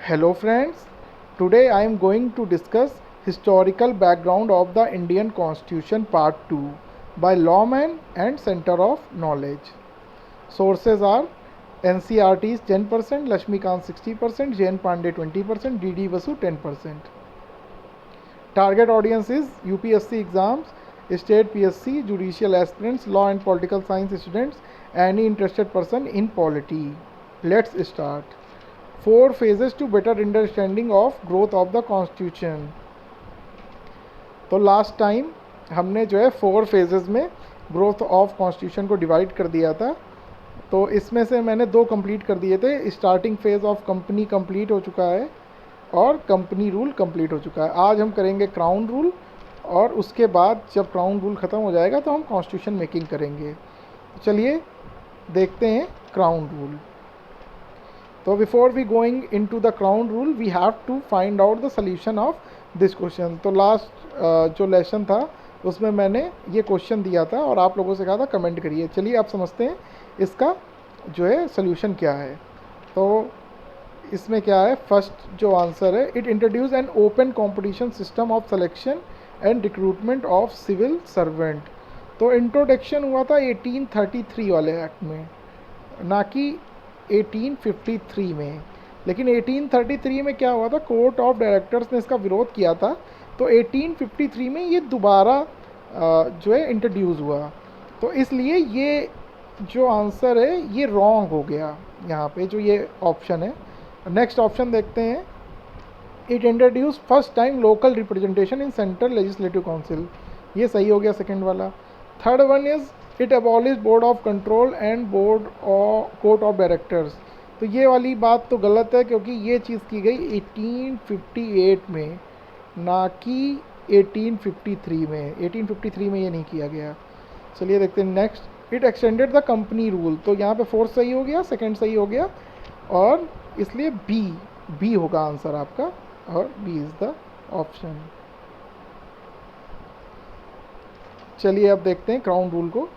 Hello friends, today I am going to discuss historical background of the Indian Constitution Part 2 by Lawman and Center of Knowledge. Sources are NCERT's 10%, Lakshmikant 60%, Jain Pandey 20%, DD Vasu 10%. Target audience is UPSC exams, state PSC, judicial aspirants, law and political science students, any interested person in polity. Let's start. 4 phases to better understanding of growth of the constitution. तो last time हमने जो है 4 phases में growth of constitution को divide कर दिया था। तो इसमें से मैंने 2 कंप्लीट कर दिए थे। Starting phase of company complete हो चुका है और कंपनी रूल कंप्लीट हो चुका है। आज हम करेंगे क्राउन रूल और उसके बाद जब क्राउन रूल ख़त्म हो जाएगा तो हम कॉन्स्टिट्यूशन मेकिंग करेंगे। चलिए देखते हैं क्राउन रूल। तो before we going into the crown rule we have to find out the solution of this question. तो लास्ट जो लेसन था उसमें मैंने ये क्वेश्चन दिया था और आप लोगों से कहा था कमेंट करिए। चलिए आप समझते हैं इसका जो है सोल्यूशन क्या है। तो इसमें क्या है, फर्स्ट जो आंसर है, it introduce an open competition system of selection and recruitment of civil servant. तो इंट्रोडक्शन हुआ था 1833 वाले एक्ट में, ना कि 1853 में। लेकिन 1833 में क्या हुआ था, कोर्ट ऑफ डायरेक्टर्स ने इसका विरोध किया था। तो 1853 में ये दोबारा जो है इंट्रोड्यूस हुआ। तो इसलिए ये जो आंसर है ये रॉन्ग हो गया यहाँ पे, जो ये ऑप्शन है। नेक्स्ट ऑप्शन देखते हैं, it introduce first time local representation in central legislative council, ये सही हो गया सेकंड वाला। Third one is it abolish board of control and board और कोर्ट ऑफ डायरेक्टर्स। तो ये वाली बात तो गलत है क्योंकि ये चीज़ की गई 1858 में, ना कि 1853 में। 1853 में ये नहीं किया गया। चलिए देखते हैं next, it extended the company rule. तो यहाँ पे फोर्थ सही हो गया, सेकंड सही हो गया और इसलिए बी होगा आंसर आपका, और बी इज़ द ऑप्शन। चलिए अब देखते हैं क्राउन रूल को।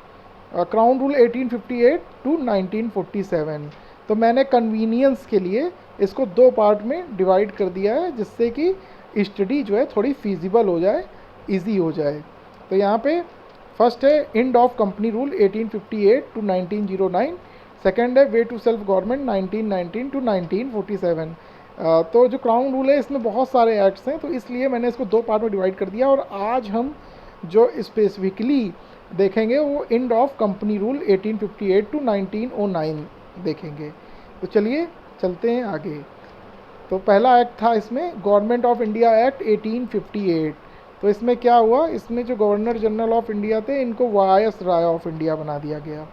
Crown rule 1858 to 1947। तो मैंने कन्वीनियंस के लिए इसको 2 पार्ट में डिवाइड कर दिया है, जिससे कि स्टडी जो है थोड़ी फीजिबल हो जाए, इजी हो जाए। तो यहाँ पे फर्स्ट है end of company rule 1858 to 1909। Second है way to self government 1919 to 1947। तो जो क्राउन रूल है इसमें बहुत सारे एक्ट्स हैं, तो इसलिए मैंने इसको 2 पार्ट में डिवाइड कर दिया। और आज हम जो स्पेसिफिकली देखेंगे वो end of company rule 1858 to 1909 देखेंगे। तो चलिए चलते हैं आगे। तो पहला एक्ट था इसमें गवर्नमेंट ऑफ इंडिया एक्ट 1858। तो इसमें क्या हुआ, इसमें जो गवर्नर जनरल ऑफ इंडिया थे इनको वायसराय ऑफ इंडिया बना दिया गया।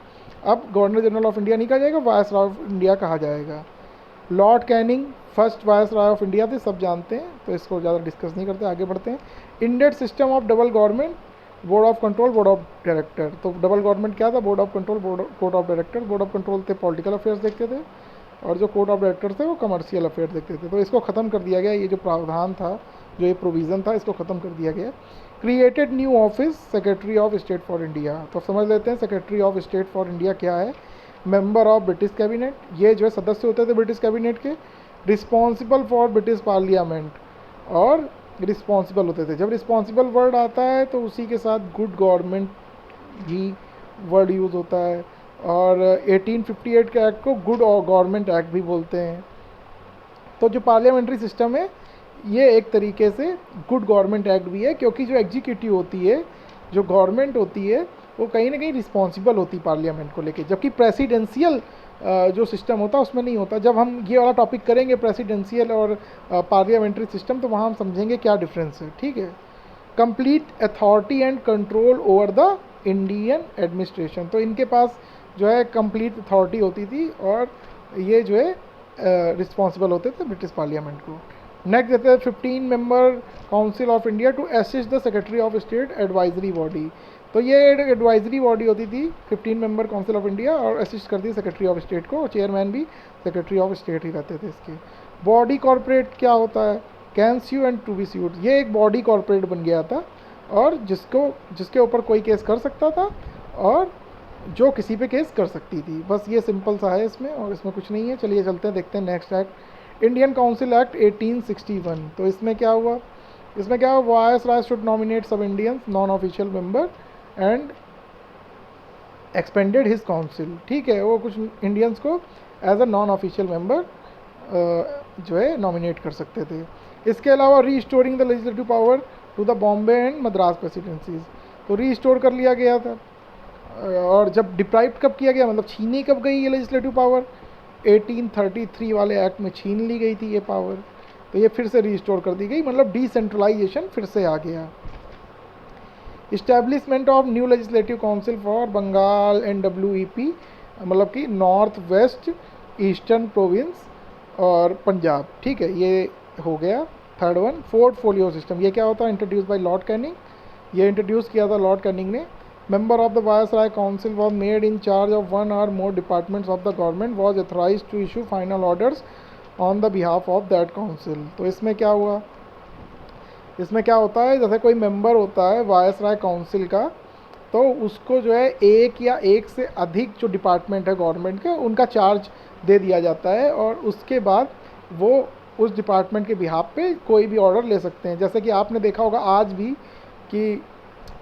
अब गवर्नर जनरल ऑफ इंडिया नहीं कहा जाएगा, वायसराय ऑफ इंडिया कहा जाएगा। Lord Canning first viceroy of India थे, सब जानते हैं, तो इसको ज़्यादा डिस्कस नहीं करते, आगे बढ़ते हैं। Indian system of double government, board of control, board of director. तो डबल गवर्नमेंट क्या था, board of control, court of director. Board of control थे पॉलिटिकल अफेयर्स देखते थे और जो कोर्ट ऑफ डायरेक्टर थे वो कमर्शियल अफेयर देखते थे। तो इसको ख़त्म कर दिया गया, ये जो प्रावधान था, जो ये प्रोविज़न था, इसको ख़त्म कर दिया गया। Created new office secretary of state for India. तो समझ लेते हैं secretary of state for India क्या है। मेंबर ऑफ ब्रिटिश कैबिनेट, ये जो है सदस्य होते थे ब्रिटिश कैबिनेट के। रिस्पॉन्सिबल फॉर ब्रिटिश पार्लियामेंट, और रिस्पॉन्सिबल होते थे। जब रिस्पॉन्सिबल वर्ड आता है तो उसी के साथ गुड गवर्नमेंट भी वर्ड यूज़ होता है। और 1858 के एक्ट को गुड गवर्नमेंट एक्ट भी बोलते हैं। तो जो पार्लियामेंट्री सिस्टम है ये एक तरीके से गुड गवर्नमेंट एक्ट भी है, क्योंकि जो एग्जीक्यूटिव होती है, जो गवर्नमेंट होती है, वो कहीं ना कहीं रिस्पॉन्सिबल होती है पार्लियामेंट को लेके, जबकि प्रेसिडेंशियल जो सिस्टम होता है उसमें नहीं होता। जब हम ये वाला टॉपिक करेंगे प्रेसिडेंशियल और पार्लियामेंट्री सिस्टम, तो वहाँ हम समझेंगे क्या डिफरेंस है, ठीक है। Complete authority and control over the Indian administration. तो इनके पास जो है कंप्लीट अथॉरिटी होती थी और ये जो है रिस्पॉन्सिबल होते थे ब्रिटिश पार्लियामेंट को। नेक्स्ट देते हैं 15 member council of India to assist the secretary of state advisory body. तो ये एडवाइजरी बॉडी होती थी 15 मेंबर काउंसिल ऑफ इंडिया, और असिस्ट करती थी सेक्रेटरी ऑफ स्टेट को। चेयरमैन भी सेक्रेटरी ऑफ स्टेट ही रहते थे इसके। बॉडी कॉर्पोरेट क्या होता है, can sue and to be sued. ये एक बॉडी कॉर्पोरेट बन गया था और जिसके ऊपर कोई केस कर सकता था और जो किसी पे केस कर सकती थी। बस ये सिंपल सा है इसमें, और इसमें कुछ नहीं है। चलिए चलते हैं, देखते हैं next act Indian council act 1861, तो इसमें क्या हुआ, वायसराय शुड नॉमिनेट सब Indians non official member and expanded his council. ठीक है, वो कुछ इंडियंस को as a non official member जो है नॉमिनेट कर सकते थे। इसके अलावा restoring the legislative power to the Bombay and Madras presidencies, तो रीस्टोर कर लिया गया था। और जब डिप्राइव कब किया गया, मतलब छीनी कब गई ये लेजिस्लेटिव पावर, 1833 वाले एक्ट में छीन ली गई थी ये पावर, तो ये फिर से रीस्टोर कर दी गई, मतलब डिसेंट्रलाइजेशन फिर से आ गया। Establishment of new legislative council for Bengal and WEP, मतलब कि नॉर्थ वेस्ट ईस्टर्न प्रोविंस और पंजाब। ठीक है, ये हो गया थर्ड वन। पोर्टफोलियो सिस्टम, ये क्या होता है, इंट्रोड्यूस बाय लॉर्ड कैनिंग, ये इंट्रोड्यूस किया था लॉर्ड कैनिंग ने। Member of the viceroy council was made in charge of one or more departments of the government, was authorise to issue final orders on the behalf of that council. तो इसमें क्या हुआ, इसमें क्या होता है, जैसे कोई मेंबर होता है वायसराय काउंसिल का, तो उसको जो है एक या एक से अधिक जो डिपार्टमेंट है गवर्नमेंट के, उनका चार्ज दे दिया जाता है, और उसके बाद वो उस डिपार्टमेंट के बिहाफ पे कोई भी ऑर्डर ले सकते हैं। जैसे कि आपने देखा होगा आज भी कि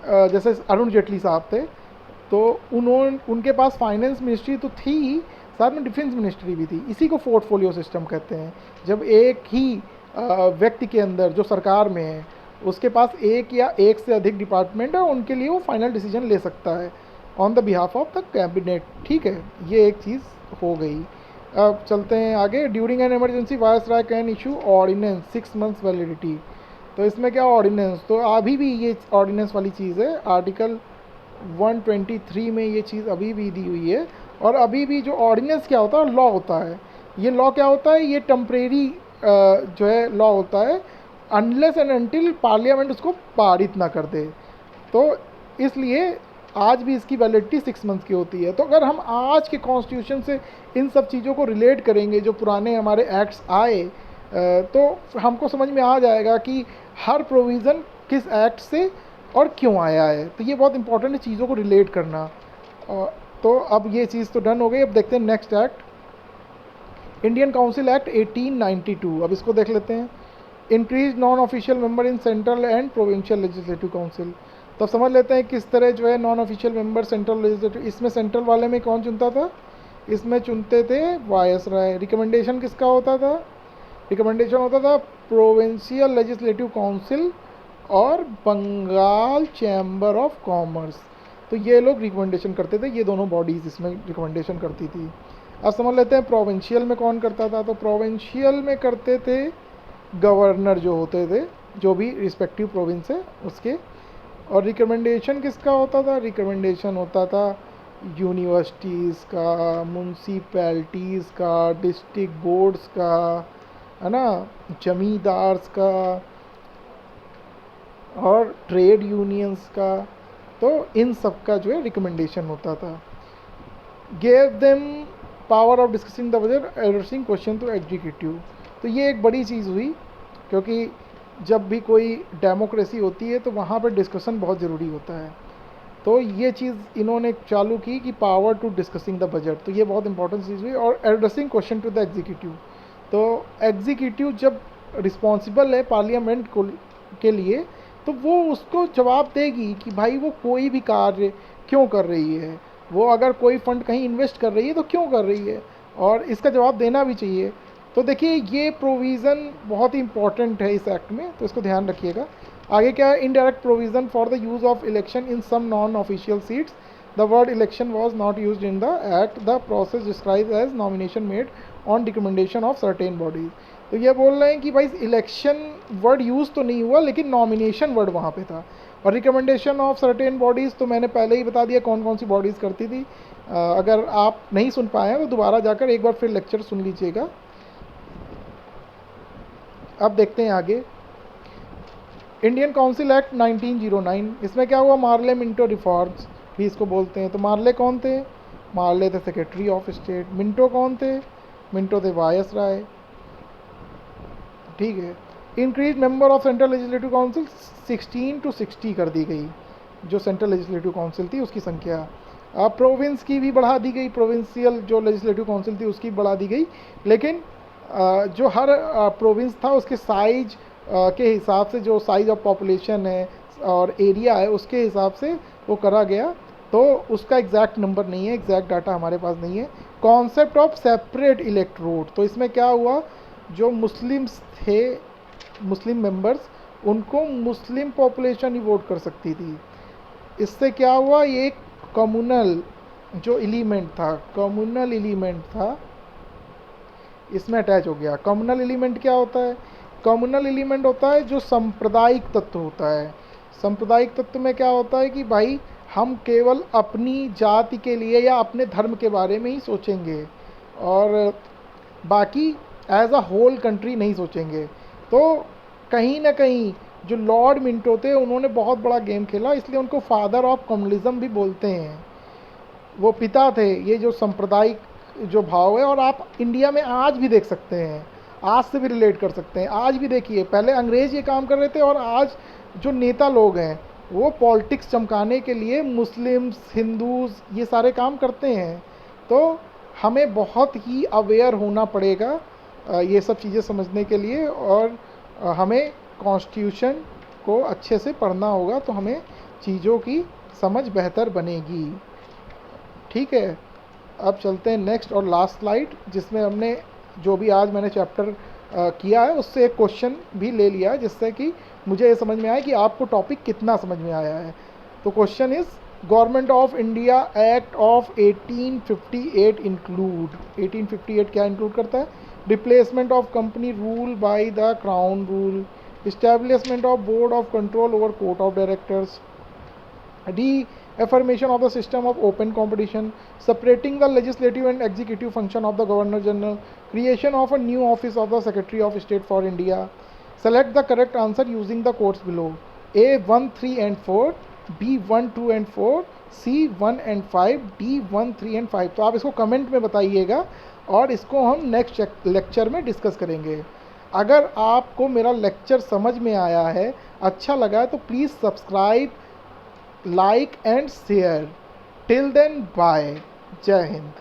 जैसे अरुण जेटली साहब थे, तो उनके पास फाइनेंस मिनिस्ट्री तो थी ही, साथ में डिफेंस मिनिस्ट्री भी थी। इसी को पोर्टफोलियो सिस्टम कहते हैं, जब एक ही व्यक्ति के अंदर जो सरकार में है उसके पास एक या एक से अधिक डिपार्टमेंट है, उनके लिए वो फाइनल डिसीजन ले सकता है on the behalf of the cabinet. ठीक है, ये एक चीज़ हो गई। अब चलते हैं आगे। During an emergency viceroy can issue ordinance 6 months validity, तो इसमें क्या ऑर्डिनेंस, तो अभी भी ये ऑर्डिनेंस वाली चीज़ है, आर्टिकल 123 में ये चीज़ अभी भी दी हुई है। और अभी भी जो ऑर्डिनेंस क्या होता है, लॉ होता है। ये लॉ क्या होता है, ये टेम्परेरी जो है लॉ होता है, अनलेस एंड अनटिल पार्लियामेंट उसको पारित ना कर दे। तो इसलिए आज भी इसकी वैलिडिटी 6 मंथ्स की होती है। तो अगर हम आज के कॉन्स्टिट्यूशन से इन सब चीज़ों को रिलेट करेंगे, जो पुराने हमारे एक्ट्स आए, तो हमको समझ में आ जाएगा कि हर प्रोविज़न किस एक्ट से और क्यों आया है। तो ये बहुत इंपॉर्टेंट है चीज़ों को रिलेट करना। तो अब ये चीज़ तो डन हो गई। अब देखते हैं next act, Indian council act 1892। अब इसको देख लेते हैं। Increase non official member in central and provincial legislative council, तो समझ लेते हैं किस तरह जो है non official member central legislative, इसमें सेंट्रल वाले में कौन चुनता था, इसमें चुनते थे वायसराय। रिकमेंडेशन किसका होता था, रिकमेंडेशन होता था प्रोविंशियल लेजिस्लेटिव काउंसिल और बंगाल चैम्बर ऑफ कॉमर्स। तो ये लोग रिकमेंडेशन करते थे, ये दोनों बॉडीज़ इसमें रिकमेंडेशन करती थी। अब समझ लेते हैं प्रोविंशियल में कौन करता था, तो प्रोविंशियल में करते थे गवर्नर जो होते थे, जो भी रिस्पेक्टिव प्रोविंस है उसके। और रिकमेंडेशन किसका होता था, रिकमेंडेशन होता था यूनिवर्सिटीज़ का, म्यूनसिपैलिटीज़ का, डिस्ट्रिक्ट बोर्ड्स का, है ना, जमींदार्स का और ट्रेड यूनियंस का। तो इन सब का जो है रिकमेंडेशन होता था। Gave them power of discussing the budget addressing question to executive, तो ये एक बड़ी चीज़ हुई, क्योंकि जब भी कोई डेमोक्रेसी होती है तो वहाँ पर डिस्कशन बहुत ज़रूरी होता है। तो ये चीज़ इन्होंने चालू की कि power to discussing the budget, तो ये बहुत इंपॉर्टेंट चीज़ हुई। और addressing question to the executive, तो एग्जीक्यूटिव जब रिस्पॉन्सिबल है पार्लियामेंट को के लिए, तो वो उसको जवाब देगी कि भाई वो कोई भी कार्य क्यों कर रही है, वो अगर कोई फंड कहीं इन्वेस्ट कर रही है तो क्यों कर रही है, और इसका जवाब देना भी चाहिए। तो देखिए ये प्रोविज़न बहुत ही इंपॉर्टेंट है इस एक्ट में, तो इसको ध्यान रखिएगा। आगे क्या है, indirect provision for the use of election in some non official seats, the word election was not use in the act, the process describe as nomination made on recommendation of certain bodies. तो ये बोल रहे हैं कि भाई election word use तो नहीं हुआ, लेकिन नॉमिनेशन वर्ड वहाँ पे था। और रिकमेंडेशन ऑफ सर्टेन बॉडीज़ तो मैंने पहले ही बता दिया कौन कौन सी बॉडीज़ करती थी। अगर आप नहीं सुन पाए हैं तो दोबारा जाकर एक बार फिर लेक्चर सुन लीजिएगा। अब देखते हैं आगे, इंडियन काउंसिल एक्ट 1909, इसमें क्या हुआ, मार्ले मिंटो रिफॉर्म्स भी इसको बोलते हैं। तो मार्ले कौन थे, मार्ले थे सेक्रेटरी ऑफ स्टेट। मिंटो कौन थे, मिंटो थे वायसराय। ठीक है। Increase member of central legislative council 16 to 60 कर दी गई, जो सेंट्रल लेजिस्लेटिव काउंसिल थी उसकी संख्या। प्रोविंस की भी बढ़ा दी गई, प्रोविंशियल जो लेजिस्लेटिव काउंसिल थी उसकी बढ़ा दी गई, लेकिन जो हर प्रोविंस था उसके साइज के हिसाब से, जो साइज ऑफ पॉपुलेशन है और एरिया है उसके हिसाब से वो करा गया। तो उसका एग्जैक्ट नंबर नहीं है, एग्जैक्ट डाटा हमारे पास नहीं है। कॉन्सेप्ट ऑफ सेपरेट इलेक्ट्रोड, तो इसमें क्या हुआ, जो मुस्लिम्स थे, मुस्लिम मेंबर्स, उनको मुस्लिम पॉपुलेशन ही वोट कर सकती थी। इससे क्या हुआ, ये कम्युनल जो एलिमेंट था, कम्युनल एलिमेंट था, इसमें अटैच हो गया। कम्युनल एलिमेंट क्या होता है, कम्युनल एलिमेंट होता है जो सांप्रदायिक तत्व होता है। सांप्रदायिक तत्व में क्या होता है कि भाई हम केवल अपनी जाति के लिए या अपने धर्म के बारे में ही सोचेंगे और बाकी एज अ होल कंट्री नहीं सोचेंगे। तो कहीं ना कहीं जो लॉर्ड मिंटो थे उन्होंने बहुत बड़ा गेम खेला, इसलिए उनको फादर ऑफ कम्युनलिज्म भी बोलते हैं। वो पिता थे ये जो सांप्रदायिक जो भाव है, और आप इंडिया में आज भी देख सकते हैं, आज से भी रिलेट कर सकते हैं। आज भी देखिए, पहले अंग्रेज ये काम कर रहे थे और आज जो नेता लोग हैं वो पॉलिटिक्स चमकाने के लिए मुस्लिम्स, हिंदूज, ये सारे काम करते हैं। तो हमें बहुत ही अवेयर होना पड़ेगा ये सब चीज़ें समझने के लिए, और हमें कॉन्स्टिट्यूशन को अच्छे से पढ़ना होगा, तो हमें चीज़ों की समझ बेहतर बनेगी। ठीक है, अब चलते हैं नेक्स्ट और लास्ट स्लाइड, जिसमें हमने जो भी आज मैंने चैप्टर किया है उससे एक क्वेश्चन भी ले लिया है, जिससे कि मुझे ये समझ में आया कि आपको टॉपिक कितना समझ में आया है। तो question is, government of India act of 1858 include, 1858 क्या इंक्लूड करता है, replacement of company rule by the crown rule, establishment of board of control over court of directors, affirmation of the system of open competition, separating the legislative and executive function of the Governor General, creation of a new office of the Secretary of State for India. Select the correct answer using the codes below. A 1, 3 and 4, B 1, 2 and 4, C 1 and 5, D 1, 3 and 5। तो आप इसको comment में बताइएगा और इसको हम next lecture में discuss करेंगे। अगर आपको मेरा लेक्चर समझ में आया है, अच्छा लगा है, तो please subscribe, like and share. Till then, bye. Jai Hind.